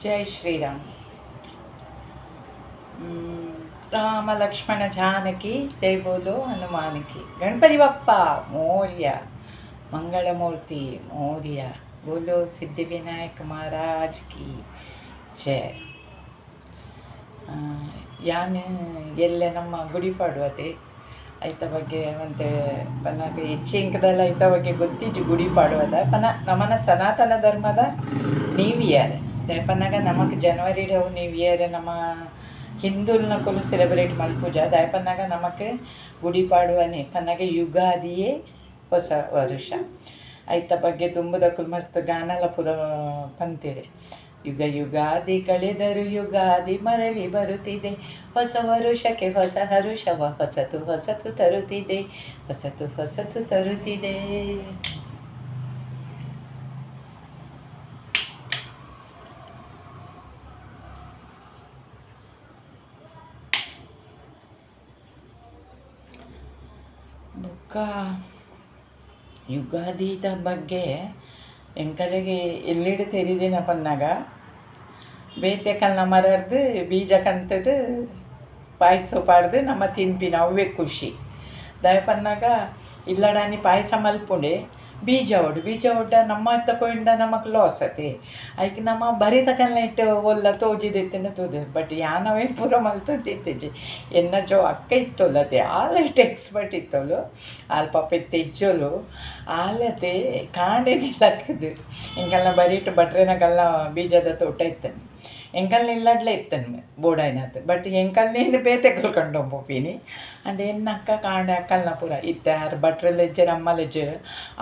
जय श्रीराम। राम लक्ष्मण जानकी जय बोलो हनुमान की। गणपति बप्पा मोर्या, मंगलमूर्ति मोर्या, बोलो सिद्धिविनायक महाराज की जय. ಯಾನು ಎಲ್ಲೆ ನಮ್ಮ ಗುಡಿ ಪಾಡುವತೆ ಐತ ಬಗ್ಗೆ ಮತ್ತೆ ಪನ್ನಗ ಹೆಚ್ಚಿಂಕದಲ್ಲ ಐತ ಬಗ್ಗೆ ಗೊತ್ತಿಜ್ಜು ಗುಡಿ ಪಾಡುವದ ಪನ ನಮ್ಮನ ಸನಾತನ ಧರ್ಮದ ನ್ಯೂ ಇಯರ್ ದಯಪನ್ನಾಗ ನಮಗೆ ಜನವರಿ ನ್ಯೂ ಇಯರ್ ನಮ್ಮ ಹಿಂದೂಲ್ನ ಕೊಲು ಸೆಲೆಬ್ರೇಟ್ ಮಲ್ಪುಜ ದಯಪನ್ನಾಗ ನಮಗೆ ಗುಡಿ ಪಾಡುವನೆ ಪನ್ನಾಗ ಯುಗಾದಿಯೇ ಹೊಸ ವರುಷ ಐತ ಬಗ್ಗೆ ತುಂಬದಕ್ಕೂ ಮಸ್ತ್ ಗಾನಲ ಪುರ ಪಂತೀರಿ. ಯುಗ ಯುಗಾದಿ ಕಳೆದರು ಯುಗಾದಿ ಮರಳಿ ಬರುತ್ತಿದೆ, ಹೊಸ ವರುಷಕ್ಕೆ ಹೊಸ ಹರುಷವ ಹೊಸತು ಹೊಸತು ತರುತ್ತಿದೆ, ಹೊಸತು ಹೊಸತು ತರುತ್ತಿದೆ. ಬುಕ್ಕ ಯುಗಾದಿದ ಬಗ್ಗೆ ಎಂಕಲೆಗೆ ಎಲ್ಲಿಡು ತೆರಿದಿನ ಪನ್ನಾಗ ಬೇತೆ ಕಲ್ನ ಮರಡ್ದು ಬೀಜ ಕಂತದು ಪಾಯಸ ಪಾಡ್ದು ನಮ್ಮ ತಿನ್ಪಿನ ಅವೇ ಖುಷಿ ದಯ ಪನ್ನಾಗ ಇಲ್ಲಡಾನಿ ಪಾಯಸ ಮಲ್ಪುಂಡೆ ಬೀಜ ಒಡ್ಡ ನಮ್ಮ ತಗೊಂಡ ನಮಗೆ ಲಾಸ್ ಅತಿ ಅದಕ್ಕೆ ನಮ್ಮ ಬರೀ ತಕಲ್ನ ಇಟ್ಟು ಒಲ್ಲ ತೋಜಿದೆತ್ತಿನ ತೋದೆ ಬಟ್ ಯಾನವೇ ಪೂರ ಮಲ್ತೊಂದಿತ್ತೇಜಿ ಎನ್ನ ಜೋ ಅಕ್ಕ ಇತ್ತೋಲತೆ ಆಲೈಟ್ ಎಕ್ಸ್ಪರ್ಟ್ ಇತ್ತೋಲು ಆಲ್ ಪಾಪ ತೆಜ್ಜೋಲು ಆಲತೆ ಕಾಂಡೆ ನಿಲ್ಲಕ್ಕದು ಎಂಕಲ್ನ ಬರೀಟು ಬಟ್ರೆನಕಲ್ನ ಬೀಜದ ತೋಟ ಇತ್ತನು ಎಂಕಲ್ನ ಇಲ್ಲಡ್ಲೆ ಇತ್ತನು ಬೋಡಾಯ್ನತ್ತು ಬಟ್ ಎಂಕಲ್ನೇನು ಬೇತೆ ಕಲ್ಕೊಂಡು ಹೋಗ್ತೀನಿ ಅಂಡ್ ಎನ್ನಕ್ಕ ಕಾಂಡೆ ಅಕ್ಕಲ್ನ ಪೂರ ಇತ್ತೆ ಯಾರು ಬಟ್ರೆಲ್ಲ ಇಜ್ಜರು ಅಮ್ಮಲ್ಲ ಇಜ್ಜರು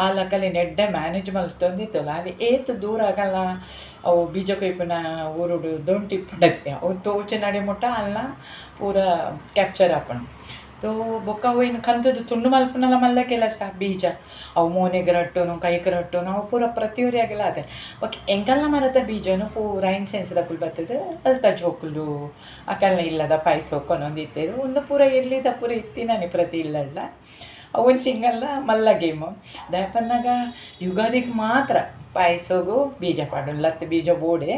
ಆಲಕ್ಕಲ್ಲಿ ನೆಡ್ಡೆ ಮ್ಯಾನೇಜ್ ಮಲ್ತೊಂದಿತ್ತಲ್ಲ ಅಲ್ಲಿ ಏತು ದೂರ ಆಗಲ್ಲ ಅವು ಬೀಜ ಕೊಯ್ಪಿನ ಊರುಡು ದೊಂಟಿಪ್ಪುಂಡತ್ತೆ ಅವು ತೋಚು ನಡೆ ಮುಟ್ಟ ಅಲ್ಲ ಪೂರ ಕ್ಯಾಪ್ಚರ್ ಹಾಪಣ ತೋ ಬೊಕ್ಕ ಅವು ಇನ್ನು ಕಂತದ್ದು ತುಂಡು ಮಲ್ಪನಲ್ಲ ಮಲ್ಲ ಕೆಲಸ ಬೀಜ ಅವು ಮೋನೆಗೆ ರಟ್ಟೋನು ಕೈಗೆ ರಟ್ಟೋನು ಅವು ಪೂರ ಪ್ರತಿಯೊರಿ ಆಗಿಲ್ಲ ಅದೇ ಓಕೆ ಎಂಕಲ್ನ ಮರದ ಬೀಜನು ಪೂರ ಇನ್ಸೆನ್ಸ್ದಕ್ಕೂ ಬರ್ತದೆ ಅಲ್ತ ಜೋಕುಲು ಅಕಲ್ನ ಇಲ್ಲದ ಪಾಯಸ ಕೊನೊಂದಿತ್ತೇದು ಒಂದು ಪೂರ ಎಲ್ಲಿದ ಪೂರ ಇತ್ತಿನಾನೆ ಪ್ರತಿ ಇಲ್ಲಲ್ಲ ಅವನ್ ಚಿಂಗಲ್ಲ ಮಲ್ಲ ಗೇಮು ದಯಪನ್ನಾಗ ಯುಗಾದಿಗೆ ಮಾತ್ರ ಪಾಯಸಗೂ ಬೀಜ ಪಾಡು ಲತ್ತು ಬೀಜ ಬೋಡೆ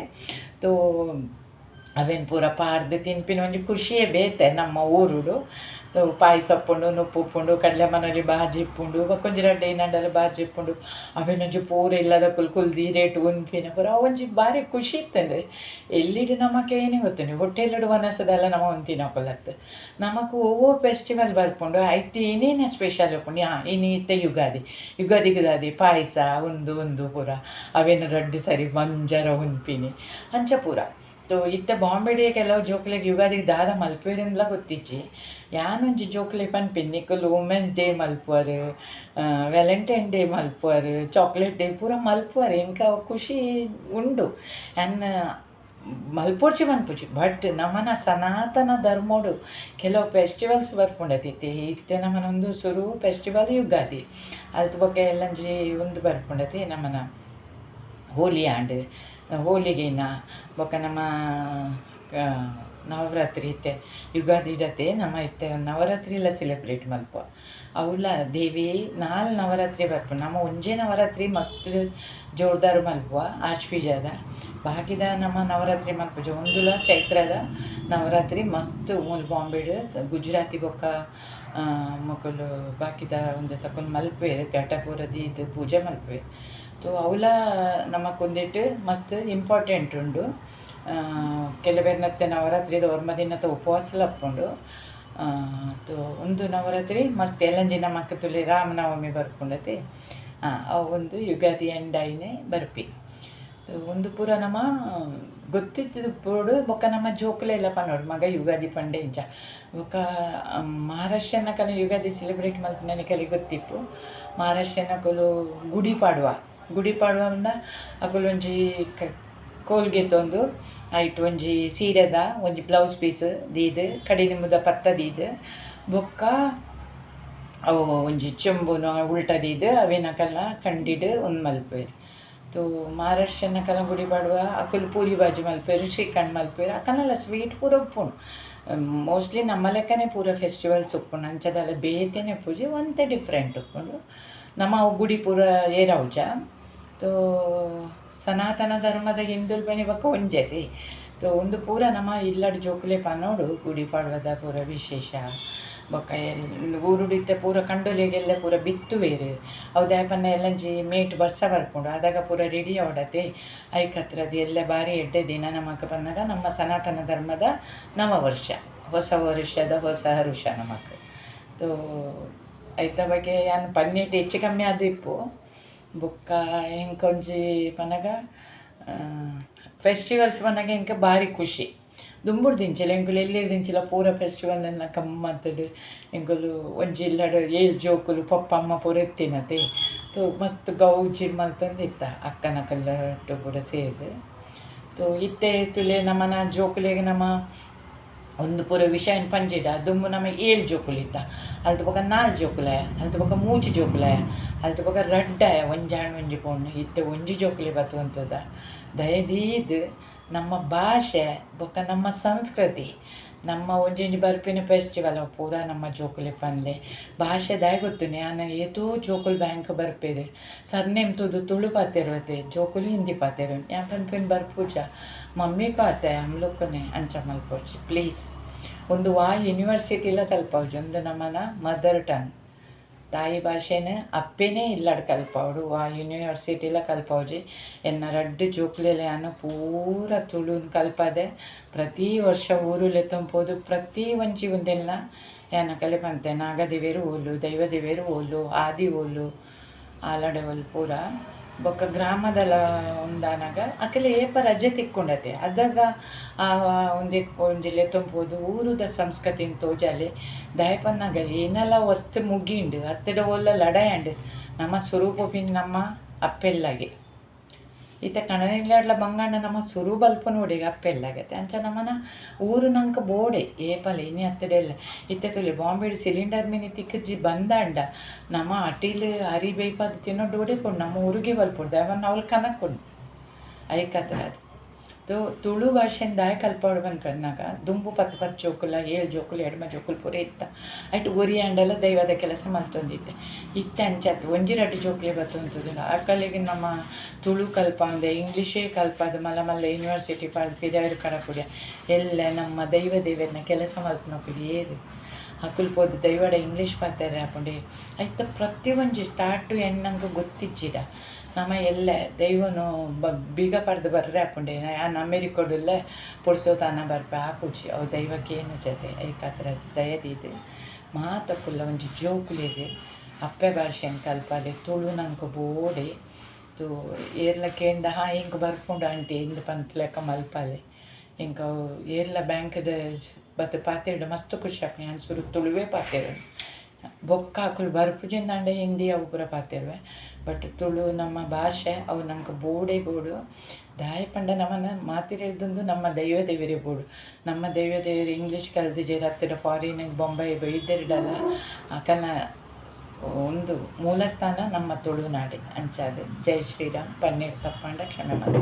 ತೋ ಅವೇನು ಪೂರ ಪಾಡ್ದು ತಿನ್ಪಿನ ಒಂಜಿ ಖುಷಿಯೇ ಬೇತೆ ನಮ್ಮ ಊರುಡು ಪಾಯಸ ಉಪ್ಪುಂಡು ನುಪ್ಪು ಉಪ್ಪುಂಡು ಕಡಲೆ ಮನೇಲಿ ಬಾಜಿ ಇಪ್ಪುಂಡು ಕೊಂಚ ರಡ್ಡೆ ನಂಡಲ್ಲಿ ಬಾಜಿ ಇಪ್ಪುಂಡು ಅವೇನೊಂಜಿ ಪೂರ ಇಲ್ಲದ ಕುಲ್ದಿ ರೇಟು ಉನ್ಪಿನ ಪೂರ ಒಂಜಿ ಭಾರಿ ಖುಷಿ ಇತ್ತಂದ್ರೆ ಎಲ್ಲಿಡು ನಮಗೆ ಏನೇ ಗೊತ್ತು ಹೊಟ್ಟೆಲಿಡು ವನಸದೆಲ್ಲ ನಮ್ಮ ಒಂತಿನ ಕೊಲ್ಲತ್ತು ನಮಗೂ ಓವೋ ಫೆಸ್ಟಿವಲ್ ಬರ್ಪುಂಡು ಐತಿ ಏನೇನು ಸ್ಪೆಷಲ್ ಉಪ್ಪುಂಡು ಇನ್ನು ಇತ್ತೆ ಯುಗಾದಿಗೆ ಪಾಯಸ ಒಂದು ಪೂರ ಅವೇನು ರಡ್ಡು ಸರಿ ಮಂಜರ ಉನ್ಪಿನಿ ಅಂಚ ಪೂರ ತೋ ಇತ್ತ ಬಾಂಬೆಡೆ ಕೆಲವು ಜೋಕ್ಲೆಗೆ ಯುಗಾದಿಗೆ ದಾದ ಮಲ್ಪೇರಿಂದಲ ಗೊತ್ತಿಚ್ಚಿ ಯಾನೊಂಜಿ ಜೋಕ್ಲೆ ಪನ್ಪಿನ್ನಿಕ್ಕಲು ವುಮೆನ್ಸ್ ಡೇ ಮಲ್ಪುವರು ವ್ಯಾಲೆಂಟೈನ್ ಡೇ ಮಲ್ಪುವರು ಚಾಕ್ಲೇಟ್ ಡೇ ಪೂರ ಮಲ್ಪುವರು ಎಂಕ ಖುಷಿ ಉಂಡು ಎನ್ನ ಮಲ್ಪೋರ್ಚಿ ಮನ್ಪುಜಿ ಬಟ್ ನಮ್ಮನ ಸನಾತನ ಧರ್ಮೋಡು ಕೆಲವು ಫೆಸ್ಟಿವಲ್ಸ್ ಬರ್ಪುಂಡತಿತ್ತೆ ಇತ್ತೆ ನಮ್ಮನ ಒಂದು ಸುರು ಫೆಸ್ಟಿವಲ್ ಯುಗಾದಿ ಅಲ್ತ ಬಗ್ಗೆ ಎಲ್ಲಂಜಿ ಒಂದು ಬರ್ಪುಂಡತಿ ನಮ್ಮನ ಹೋಲಿ ಆಂಡ್ ಹೋಲಿಗೆನ ಬೊಕ್ಕ ನಮ್ಮ ನವರಾತ್ರಿ ಇತ್ತೆ ಯುಗಾದಿ ಜೊತೆ ನಮ್ಮ ಇತ್ತೆ ನವರಾತ್ರಿ ಎಲ್ಲ ಸೆಲೆಬ್ರೇಟ್ ಮಲ್ಪ ಅವಳ ದೇವಿ ನಾಲ್ ನವರಾತ್ರಿ ಬರ್ಪ ನಮ್ಮ ಒಂಜೇ ನವರಾತ್ರಿ ಮಸ್ತ್ ಜೋರ್ದಾರು ಮಲ್ಪುವ ಆಶ್ವೀಜದ ಬಾಕಿದ ನಮ್ಮ ನವರಾತ್ರಿ ಮಲ್ಪುಜ ಒಂದುಲ ಚೈತ್ರದ ನವರಾತ್ರಿ ಮಸ್ತ್ ಮೂಲ ಬಾಂಬೆಡು ಗುಜರಾತಿ ಬೊಕ್ಕ ಮಕ್ಕಳು ಬಾಕಿದ ಒಂದು ತಕೊಂಡು ಮಲ್ಪೆ ಘಟಪುರದಿ ಇದು ಪೂಜೆ ಮಲ್ಪೆ ತೋ ಅವಳ ನಮಗೊಂದಿಟ್ಟು ಮಸ್ತ್ ಇಂಪಾರ್ಟೆಂಟ್ ಉಂಡು ಕೆಲವೆರ್ನತ್ತೆ ನವರಾತ್ರಿದ ಒರ್ಮದಿನತ್ತ ಉಪವಾಸ ಲಪ್ಪುಂಡು ತೋ ಒಂದು ನವರಾತ್ರಿ ಮಸ್ತ್ ಎಲ್ಲಂಜಿ ನಮಕ್ ತುಲೆ ರಾಮನವಮಿ ಬರ್ಪುಂಡತೆ ಅವು ಒಂದು ಯುಗಾದಿ ಎಂಡಾಯಿನೇ ಬರ್ಪಿ ಒಂದು ಪೂರ ನಮ್ಮ ಗೊತ್ತಿದ್ದು ಪೋಡು ಬೊಕ್ಕ ನಮ್ಮ ಜೋಕುಲೆ ಎಲ್ಲ ಪನ್ನೋಡು ಮಗ ಯುಗಾದಿ ಪಂಡೆ ಇಂಚ ಬೊಕ್ಕ ಮಹಾರಾಷ್ಟ್ರನ ಕಲ ಯುಗಾದಿ ಸೆಲೆಬ್ರೇಟ್ ಮಲ್ಪು ನನಗೆ ಗೊತ್ತಿಪ್ಪು ಮಹಾರಾಷ್ಟ್ರನ ಕೊಲು ಗುಡಿ ಪಾಡುವನ್ನ ಅಕುಲೊಂಜಿ ಕೋಲ್ಗೆ ತೊಂದು ಐಟ್ ಒಂಜಿ ಸೀರೆದ ಒಂಜಿ ಬ್ಲೌಸ್ ಪೀಸ್ ದೀದು ಕಡಿ ನಿಮ್ಮದ ಪತ್ತ ದೀದು ಬೊಕ್ಕ ಅವು ಒಂಜಿ ಚೆಂಬುನ ಉಲ್ಟದೀದು ಅವೇನಕಲ್ಲ ಕಂಡಿಡು ಒಂದು ಮಲ್ಪೇರು ತೋ ಮಹಾರಾಷ್ಟ್ರನ ಕಲ ಗುಡಿ ಪಾಡುವ ಅಕುಲು ಪೂರಿ ಬಾಜಿ ಮಲ್ಪೇರು ಶ್ರೀಖಂಡ್ ಮಲ್ಪೇರು ಅಕನೆಲ್ಲ ಸ್ವೀಟ್ ಪೂರ ಉಪ್ಪುಂಡು ಮೋಸ್ಟ್ಲಿ ನಮ್ಮ ಲೆಕ್ಕನೇ ಪೂರ ಫೆಸ್ಟಿವಲ್ಸ್ ಉಪ್ಪುಂಡು ಅಂಚದಲ್ಲ ಬೇತೆನೆ ಪೂಜೆ ಒಂತೆ ಡಿಫ್ರೆಂಟ್ ಉಪ್ಪುಂಡು ನಮ್ಮ ಅವು ಗುಡಿ ಪೂರ ಏರವುಜ ತೋ ಸನಾತನ ಧರ್ಮದ ಹಿಂದುಲ್ ಬನಿ ಬಕ್ಕ ಒಂಜತೆ ಒಂದು ಪೂರ ನಮ್ಮ ಇಲ್ಲಡ್ ಜೋಕುಲೆ ಪನೋಡು ಗುಡಿ ಪಾಡ್ವದ ಪೂರ ವಿಶೇಷ ಬೊಕ್ಕ ಊರುಡಿತ್ತೆ ಪೂರ ಕಂಡೊಲೆಗೆಲ್ಲ ಪೂರ ಬಿತ್ತುವೇರು ಅವು ದಾಯಪನ್ನ ಎಲ್ಲಂಜಿ ಮೇಟ್ ಬರ್ಸ ಬರ್ಕೊಂಡು ಆದಾಗ ಪೂರ ರೆಡಿ ಅವಡತೆ ಐಕತ್ರದು ಎಲ್ಲ ಬಾರಿ ಎಡ್ಡೆ ದಿನ ನಮಕ್ ಬಂದಾಗ ನಮ್ಮ ಸನಾತನ ಧರ್ಮದ ನವವರ್ಷ ಹೊಸ ವರ್ಷದ ಹೊಸ ಹರುಷ ನಮಕ್ ತೋ ಐತ ಬಗ್ಗೆ ಏನು ಪನ್ನೀಟ್ ಹೆಚ್ಚು ಕಮ್ಮಿ ಆದಿಪ್ಪು ಬೊಕ್ಕ ಇಂಕೊಂಜಿ ಪನಗ ಫೆಸ್ಟಿವಲ್ಸ್ ಪನಗ ಇಂಕ ಭಾರಿ ಖುಷಿ ದುಂಬುಡು ದಿಂಚಿಲ್ಲ ಎಂಕುಲು ಎಲ್ಲಿರು ದಿಂಚಿಲ್ಲ ಪೂರ ಫೆಸ್ಟಿವಲ್ ಕಮ್ಮತ್ತಡು ಎಂಕುಲು ಒಂಜಿ ಇಲ್ಲಡು ಏಳು ಜೋಕುಲು ಪಪ್ಪ ಅಮ್ಮ ಪೂರ ಎತ್ತಿನತೆ ತೋ ಮಸ್ತ್ ಗೌಜಿ ಮಲ್ತೊಂದು ಇತ್ತ ಅಕ್ಕನ ಕಲ್ಲಟ್ಟು ಪೂರ ಸೇರಿದು ತೋ ಇತ್ತೆ ತುಲೆ ನಮ್ಮನ ಜೋಕುಲೆಗೆ ನಮ್ಮ ಒಂದು ಪೂರ ವಿಷಯ ಪಂಜಿಡ ದುಂಬು ನಮಗೆ 7 ಜೋಕುಲಿದ್ದ ಅಲ್ತು ಬೊಕ 4 ಜೋಕುಲಾಯ ಅಲ್ತು ಬೊಕ 3 ಜೋಕುಲಾಯ ಅಲ್ತು ಬೊಕ ರಡ್ಡಾಯ ಒಂಜಾಣ್ ಒಂಜಿ ಪೋಣು ಇತ್ತೆ ಒಂಜಿ ಜೋಕುಲಿ ಬತ್ತುವಂತದ ದಯದೀದ್ ನಮ್ಮ ಭಾಷೆ ಬೊಕ ನಮ್ಮ ಸಂಸ್ಕೃತಿ ನಮ್ಮ ಒಂಜೊಂಜಿ ಬರ್ಪಿನ ಫೆಸ್ಟಿವಲ್ ಪೂರ ನಮ್ಮ ಜೋಕುಲೆ ಪನ್ಲೆ ಭಾಷೆ ದಾಯ ಗೊತ್ತು ನಾನು ಏತೂ ಜೋಕುಲ್ ಬ್ಯಾಂಕ್ ಬರ್ಪೇರು ಸರ್ನೇಮ್ ತುಳು ಪಾತೆರುವತೆ ಜೋಕುಲು ಹಿಂದಿ ಪಾತೆರು ಯಾ ಪನ್ಪಿನ ಬರ್ಪೂಜ ಮಮ್ಮಿ ಕಾತೆ ಅಮ್ಲೊಕ್ಕನೆ ಅಂಚ ಮಲ್ಪೋಜಿ ಪ್ಲೀಸ್ ಒಂದು ಯೂನಿವರ್ಸಿಟಿಲ ಕಲ್ಪೌಜಿ ಒಂದು ನಮ್ಮನ ಮದರ್ ಟಂಗ್ ತಾಯಿ ಭಾಷೆನ ಅಪ್ಪೇನೇ ಇಲ್ಲಡ್ ಕಲ್ಪವಡು ಯೂನಿವರ್ಸಿಟಿಲ ಕಲ್ಪೌಜಿ ಎನ್ನ ರಡ್ಡು ಜೋಕ್ಲೆಲೆ ನಾನು ಪೂರ ತುಳುನ್ ಕಲ್ಪದೆ ಪ್ರತಿ ವರ್ಷ ಊರುಲೆ ತುಂಬೋದು ಪ್ರತಿ ಒಂಜಿ ಒಂದೆಲ್ಲ ಏನ ಕಲಿಪಂತೆ ನಾಗದೇವೇರು ಓಲು ದೈವದೇವೇರು ಓಲು ಆದಿ ಓಲು ಆಲಡೆ ಓಲು ಪೂರ ಬೊಕ್ಕ ಗ್ರಾಮದಲ ಒಂದಾನಾಗ ಅಕಲೆ ಏಪ ರಜೆ ತಿಕ್ಕೊಂಡತೆ ಅದಾಗ ಒಂದೇ ಒಂಜಿಲೆ ತುಂಬೋದು ಊರುದ ಸಂಸ್ಕೃತಿನ ತೋಜಾಲೆ ದಯಪನ್ನಾಗ ಏನೆಲ್ಲ ವಸ್ತು ಮುಗಿಂಡು ಹತ್ತಿರ ಒಲ್ಲ ಲಡಾಯಂಡು ನಮ್ಮ ಸ್ವರೂಪಿನ ನಮ್ಮ ಅಪ್ಪೆಲ್ಲಾಗೆ ಈತ ಕಣನಿಗ್ಲಾಡ್ಲ ಬಂಗಾಂಡ ನಮ್ಮ ಸುರು ಬಲ್ಪ ನೋಡಿ ಅಪ್ಪೆಲ್ಲಾಗತ್ತೆ ಅಂಚ ನಮ್ಮನ ಊರು ನಂಗೆ ಬೋಡೆ ಏಪಲ್ಲ ಇನಿ ಹತ್ತಿರಲ್ಲ ಇತ್ತೆ ತುಲಿ ಬಾಂಬೆ ಸಿಲಿಂಡರ್ ಮಿನಿ ತಿಕ್ಕಜ್ಜಿ ಬಂದಾಂಡ ನಮ್ಮ ಅಟೀಲ್ ಹರಿ ಬೈಪದು ತಿನ್ನೋಡು ಓಡಿಕೊಂಡು ನಮ್ಮ ಊರಿಗೆ ಬಲ್ಪಡ್ದು ಅವನ್ನ ಅವಳು ಕನಕ್ಕೊಂಡು ಐಕತ್ರ ಅದು ತುಳು ಭಾಷೆನ ದಾಯ ಕಲ್ಪವಡು ಬಂದ್ಕನ್ನಾಗ ದುಂಬು 10 ಜೋಕುಲ 7 ಜೋಕುಲು ಎಡ್ಮ ಜೋಕುಲು ಪೂರ ಇತ್ತ ಐಟು ಗುರಿ ಅಂಡಲ್ಲ ದೈವದ ಕೆಲಸ ಮಲ್ತೊಂದಿತ್ತೆ ಇತ್ತೆ ಅಂಚತ್ತು ಒಂಜಿ ರಡ್ಡು ಜೋಕುಲೆ ಬತ್ತುಂತದಿಲ್ಲ ಅಕ್ಕಲಿಗೆ ನಮ್ಮ ತುಳು ಕಲ್ಪ ಅಂದೆ ಇಂಗ್ಲೀಷೇ ಕಲ್ಪದು ಮಲ್ಲ ಮಲ್ಲ ಯೂನಿವರ್ಸಿಟಿ ಪಾರ್ದು ಪಿದಾಯರು ಕಡಪುಡಿಯ ಎಲ್ಲ ನಮ್ಮ ದೇವರನ್ನ ಕೆಲಸ ಮಲ್ಪನೊಕ್ಕುಡು ಏರು ಅಕುಲ್ ಪೋದು ದೈವಡ ಇಂಗ್ಲೀಷ್ ಪಾತಾರೆ ಹಾಕೊಂಡೆ ಐತ ಪ್ರತಿ ಒಂಜಿ ಸ್ಟಾರ್ಟ್ ಟು ಎಂಡ್ ನಂಗೆ ಗೊತ್ತಿಚ್ಚಿಡ ನಮ್ಮ ಎಲ್ಲ ದೈವನು ಬೀಗ ಪಡೆದು ಬರ್ರೆ ಹಾಕೊಂಡೆ ನಾನು ಅಮೇರಿಕೊಡಲ್ಲೇ ಪುಡ್ಸೋತಾನ ಬರ್ಪೆ ಹಾಕುಚಿ ಅವು ದೈವಕ್ಕೆ ಏನು ಜೊತೆ ಐಕತ್ರ ದಯದಿದೆ ಮಾತಕ್ಕುಲ್ಲ ಒಂಜಿ ಜೋಕುಲಿಗೆ ಅಪ್ಪೆ ಭಾಷೆನ ಕಲ್ಪದೆ ತುಳು ನಂಗೆ ಬೋಡೆ ತು ಏರ್ಲ ಕೇಂಡ ಹಿಂಗೆ ಬರ್ಕೊಂಡು ಆಂಟಿ ಇಂದು ಪಂಪ್ಲೆಕ್ಕ ಮಲ್ಪಲೆ ಇಂಕ ಏರ್ಲ ಬ್ಯಾಂಕ್ದ ಬತ್ತು ಪಾತೆರ್ಡು ಮಸ್ತ್ ಖುಷಿ ಆಪಿ ನಾನು ಸುರು ತುಳುವೇ ಪಾತೆರು ಬೊಕ್ಕ ಹಾಕುಲು ಬರ್ಪುಜಿಂದಾಂಡೆ ಹಿಂದಿ ಅವು ಪೂರ ಪಾತೆರುವೆ ಬಟ್ ತುಳು ನಮ್ಮ ಭಾಷೆ ಅವು ನಂಗೆ ಬೋಡೆ ಬೋಡು ದಾಯ ಪಂಡ ನಮ್ಮನ್ನ ಮಾತಿರಿಲ್ದೊಂದು ನಮ್ಮ ದೈವದೇವರೇ ಬೋಡು ನಮ್ಮ ದೈವದೇವರು ಇಂಗ್ಲೀಷ್ ಕಲ್ದು ಜೇರು ಹತ್ತಿರ ಫಾರಿನಿಗೆ ಬೊಂಬೈ ಬೈದೆರಡಲ್ಲ ಆಕನ ಒಂದು ಮೂಲಸ್ಥಾನ ನಮ್ಮ ತುಳುನಾಡೆ ಅಂಚಾದೆ ಜೈ ಶ್ರೀರಾಮ್ ಪನ್ನೀರ್ ತಪ್ಪಂಡ ಕ್ಷಮೆ ಮಾಡಿ.